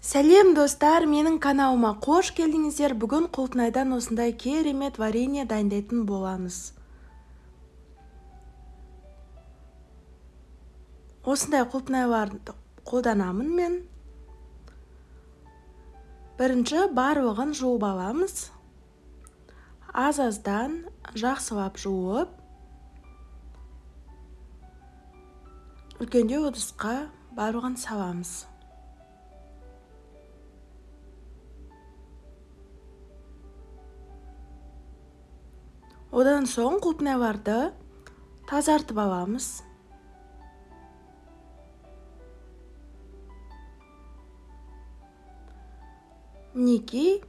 Сәлем достар, менің каналыма қош келдіңіздер. Бүгін құлпынайдан осындай керемет варенье дайындайтын боламыз. Осындай құлпынайларды қолданамын мен. Бірінші барлығын жуып аламыз. Аз-аздан жақсылап жуып, үлкендеу ыдысқа барлығын саламыз. Одан соң құлпынайларды тазартып аламыз. Мінекей,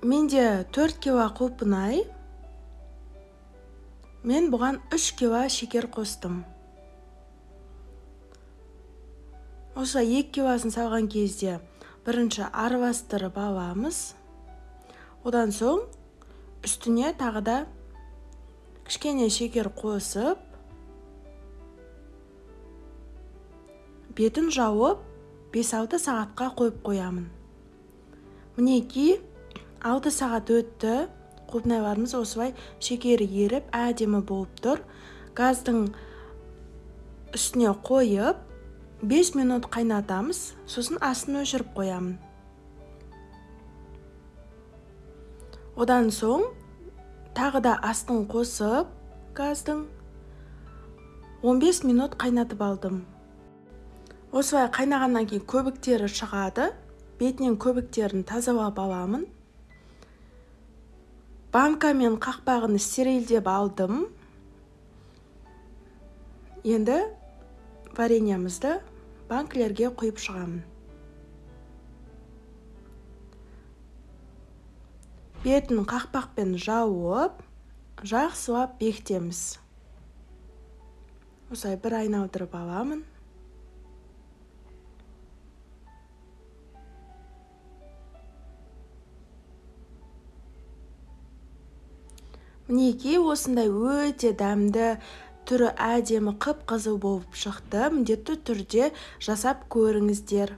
менде 4 кило құлпынай, мен бұған 3 кило шекер қостым. Осы 2 килосын салған кезде бірінші араластырып аламыз. Одан соң үстіне тағы да кішкене шекер қосып, бетін жауып 5-6 сағатқа қойып қоямын. Мінекей 6 сағат өтті, құлпынайларымыз осылай шекері еріп әдемі болып тұр. Газдың үстіне қойып 5 минут қайнатамыз, сосын астын өшіріп қоямын. Одан соң тағы да астын қосып, газдың 15 минут қайнатып алдым. Осылай қайнағаннан кейін көбіктері шығады. Бетінен көбіктерін тазалап аламын. Банка мен қақпағын стерильдеп алдым. Енді вареньемізді банкілерге құйып шығамын. Бетін қақпақпен жауып, жақсылап бекітеміз. Осылай бір айналдырып аламын. Мінекей осындай өте дәмді, түрі әдемі қып-қызыл болып шықты. Міндетті түрде жасап көріңіздер.